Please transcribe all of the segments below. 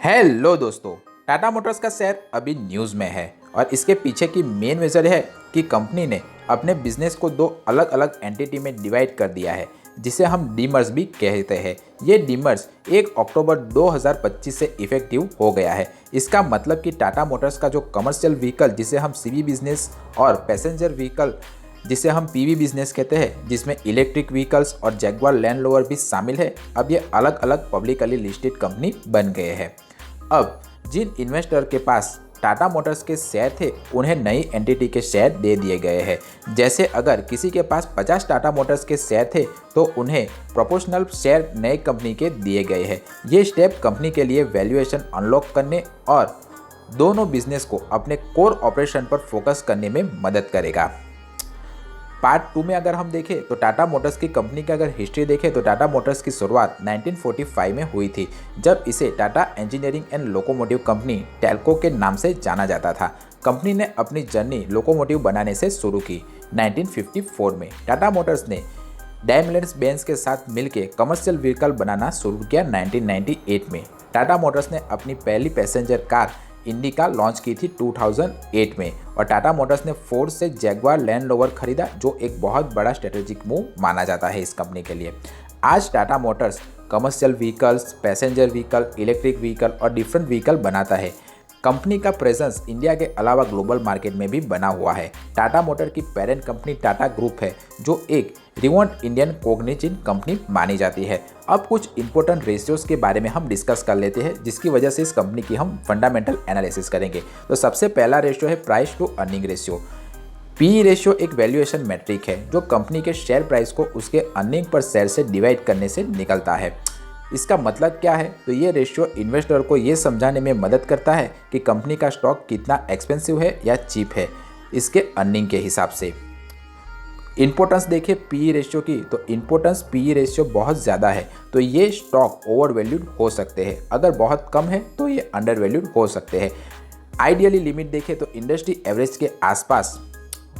Hello दोस्तों, Tata Motors का share अभी न्यूज़ में है और इसके पीछे की मेन वजह है कि कंपनी ने अपने बिजनेस को दो अलग अलग एंटिटी में डिवाइड कर दिया है, जिसे हम डीमर्ज भी कहते हैं। ये डीमर्ज 1 अक्टूबर 2025 से इफेक्टिव हो गया है। इसका मतलब कि टाटा मोटर्स का जो कमर्शियल व्हीकल जिसे हम सीवी बिजनेस और पैसेंजर व्हीकल जिसे हम पीवी बिजनेस कहते हैं, जिसमें इलेक्ट्रिक व्हीकल्स और जैगवार लैंड रोवर भी शामिल है, अब ये अलग अलग पब्लिकली लिस्टेड कंपनी बन गए हैं। अब जिन इन्वेस्टर के पास टाटा मोटर्स के शेयर थे उन्हें नई एंटिटी के शेयर दे दिए गए हैं। जैसे अगर किसी के पास 50 टाटा मोटर्स के शेयर थे तो उन्हें प्रोपोर्शनल शेयर नई कंपनी के दिए गए हैं। ये स्टेप कंपनी के लिए वैल्यूएशन अनलॉक करने और दोनों बिजनेस को अपने कोर ऑपरेशन पर फोकस करने में मदद करेगा। पार्ट 2 में अगर हम देखें तो टाटा मोटर्स की कंपनी की अगर हिस्ट्री देखें तो टाटा मोटर्स की शुरुआत 1945 में हुई थी, जब इसे Tata engineering and locomotive company Telco के नाम से जाना जाता था। कंपनी ने अपनी जर्नी लोकोमोटिव बनाने से शुरू की। 1954 में टाटा मोटर्स ने डैimler बेंज के साथ मिलकर कमर्शियल व्हीकल बनाना शुरू किया। 1998 में टाटा मोटर्स ने अपनी पहली पैसेंजर कार इंडिका लॉन्च की थी 2008 में, और टाटा मोटर्स ने फोर्ड से जैगवार लैंड रोवर खरीदा, जो एक बहुत बड़ा स्ट्रेटेजिक मूव माना जाता है इस कंपनी के लिए। आज Tata Motors commercial vehicles, passenger vehicle, electric vehicle और डिफरेंट व्हीकल बनाता है। कंपनी का प्रेजेंस इंडिया के अलावा ग्लोबल मार्केट में भी बना हुआ है। टाटा मोटर की पेरेंट कंपनी टाटा ग्रुप है, जो एक रिवॉन्ड इंडियन कोग्निजिन कंपनी मानी जाती है। अब कुछ इंपॉर्टेंट रेशियोज के बारे में हम डिस्कस कर लेते हैं, जिसकी वजह से इस कंपनी की हम फंडामेंटल एनालिसिस करेंगे। तो सबसे पहला रेशियो है price to earning ratio. P ratio एक वैल्यूएशन मैट्रिक है जो कंपनी के शेयर प्राइस को उसके अर्निंग पर शेयर से डिवाइड करने से निकलता है। इसका मतलब क्या है? तो ये रेशियो इन्वेस्टर को ये समझाने में मदद करता है कि कंपनी का स्टॉक कितना एक्सपेंसिव है या चीप है इसके अर्निंग के हिसाब से। इंपॉर्टेंस देखिए पी रेशियो की, तो इंपॉर्टेंस पी रेशियो बहुत ज़्यादा है तो ये स्टॉक ओवर वैल्यूड हो सकते हैं, अगर बहुत कम है तो ये अंडर वैल्यूड हो सकते हैं। आइडियली लिमिट देखें तो इंडस्ट्री एवरेज के आसपास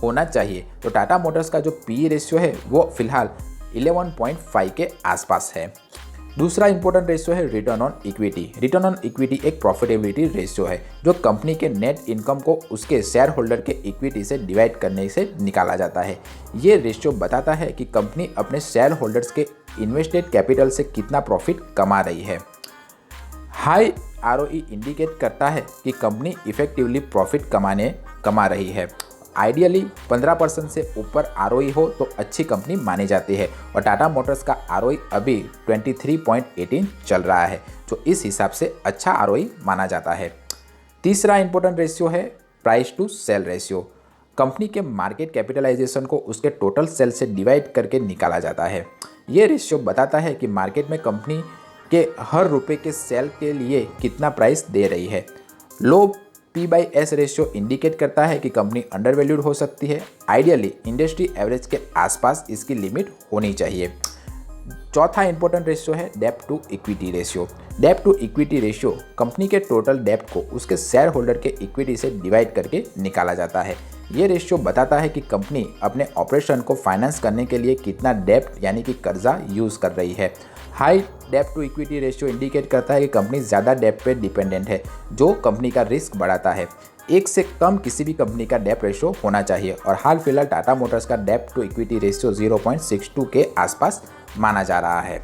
होना चाहिए। तो टाटा मोटर्स का जो पी रेशियो है वो फिलहाल 11.5 के आसपास है। दूसरा इंपॉर्टेंट रेशियो है return on equity. Return on equity एक प्रॉफिटेबिलिटी रेशियो है जो कंपनी के नेट इनकम को उसके शेयर होल्डर के इक्विटी से डिवाइड करने से निकाला जाता है। ये रेशियो बताता है कि कंपनी अपने शेयर होल्डर्स के इन्वेस्टेड कैपिटल से कितना प्रॉफिट कमा रही है। हाई आरओई इंडिकेट करता है कि कंपनी इफेक्टिवली प्रॉफिट कमा रही है। आइडियली 15% से ऊपर आरओई हो तो अच्छी कंपनी मानी जाती है, और टाटा मोटर्स का आरओई अभी 23.18 चल रहा है, जो इस हिसाब से अच्छा आरओई माना जाता है। तीसरा इंपॉर्टेंट रेशियो है price to sale ratio. Company के मार्केट कैपिटलाइजेशन को उसके टोटल सेल से डिवाइड करके निकाला जाता है। ये रेशियो बताता है कि मार्केट में कंपनी के हर रुपये के सेल के लिए कितना प्राइस दे रही है। लो P/S रेशियो इंडिकेट करता है कि कंपनी अंडर वैल्यूड हो सकती है। आइडियली इंडस्ट्री एवरेज के आसपास इसकी लिमिट होनी चाहिए। चौथा इंपॉर्टेंट रेशियो है डेब्ट टू इक्विटी रेशियो। डेब्ट टू इक्विटी रेशियो कंपनी के टोटल डेब्ट को उसके शेयर होल्डर के इक्विटी से डिवाइड करके निकाला जाता है। ये रेशियो बताता है कि कंपनी अपने ऑपरेशन को फाइनेंस करने के लिए कितना डेब्ट यानी कि कर्जा यूज़ कर रही है। हाई डेब्ट टू इक्विटी रेशियो इंडिकेट करता है कि कंपनी ज़्यादा डेब्ट पे डिपेंडेंट है, जो कंपनी का रिस्क बढ़ाता है। एक से कम किसी भी कंपनी का डेब्ट रेशियो होना चाहिए, और हाल फिलहाल टाटा मोटर्स का डेब्ट टू इक्विटी रेशियो 0.62 के आसपास माना जा रहा है।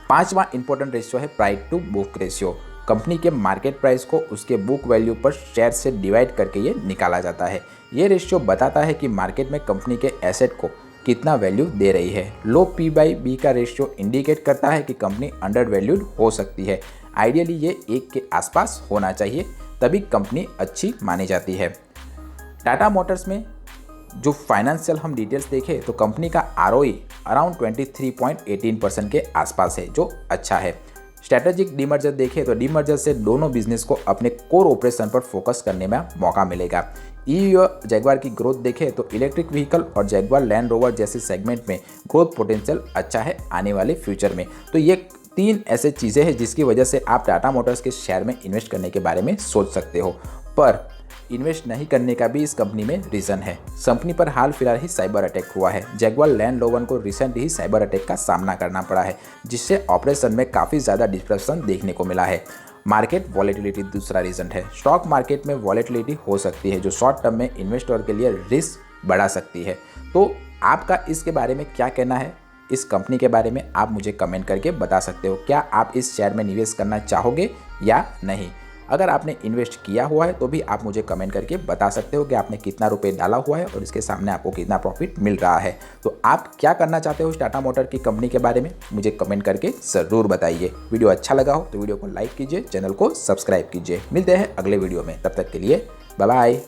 पांचवा इंपॉर्टेंट रेशियो है price to book ratio. Company के मार्केट प्राइस को उसके बुक वैल्यू पर शेयर से डिवाइड करके ये निकाला जाता है। ये रेशियो बताता है कि मार्केट में कंपनी के एसेट को कितना वैल्यू दे रही है। लो P/B का रेशियो इंडिकेट करता है कि कंपनी अंडर वैल्यूड हो सकती है। आइडियली ये 1 के आसपास होना चाहिए, तभी कंपनी अच्छी मानी जाती है। टाटा मोटर्स में जो फाइनेंशियल हम डिटेल्स देखें तो कंपनी का आरओई अराउंड 23.18% के आसपास है, जो अच्छा है। स्ट्रैटेजिक डीमर्जर देखें तो डीमर्जर से दोनों बिजनेस को अपने कोर ऑपरेशन पर फोकस करने में मौका मिलेगा। जैगवार की ग्रोथ देखें तो इलेक्ट्रिक व्हीकल और जैगवार लैंड रोवर जैसे सेगमेंट में ग्रोथ पोटेंशियल अच्छा है आने वाले फ्यूचर में। तो ये 3 ऐसे चीज़ें हैं जिसकी वजह से आप टाटा मोटर्स के शेयर में इन्वेस्ट करने के बारे में सोच सकते हो, पर इन्वेस्ट नहीं करने का भी इस कंपनी में रीज़न है। कंपनी पर हाल फिलहाल ही साइबर अटैक हुआ है। जैगवार लैंड रोवर को रिसेंट ही साइबर अटैक का सामना करना पड़ा है, जिससे ऑपरेशन में काफ़ी ज़्यादा डिस्ट्रप्शन देखने को मिला है। मार्केट वॉलेटिलिटी दूसरा रीज़न है। स्टॉक मार्केट में वॉलेटिलिटी हो सकती है जो शॉर्ट टर्म में इन्वेस्टर के लिए रिस्क बढ़ा सकती है। तो आपका इसके बारे में क्या कहना है, इस कंपनी के बारे में आप मुझे कमेंट करके बता सकते हो। क्या आप इस शेयर में निवेश करना चाहोगे या नहीं? अगर आपने इन्वेस्ट किया हुआ है तो भी आप मुझे कमेंट करके बता सकते हो कि आपने कितना रुपए डाला हुआ है और इसके सामने आपको कितना प्रॉफिट मिल रहा है। तो आप क्या करना चाहते हो टाटा मोटर की कंपनी के बारे में मुझे कमेंट करके ज़रूर बताइए। वीडियो अच्छा लगा हो तो वीडियो को लाइक कीजिए, चैनल को सब्सक्राइब कीजिए। मिलते हैं अगले वीडियो में, तब तक के लिए बाय बाय।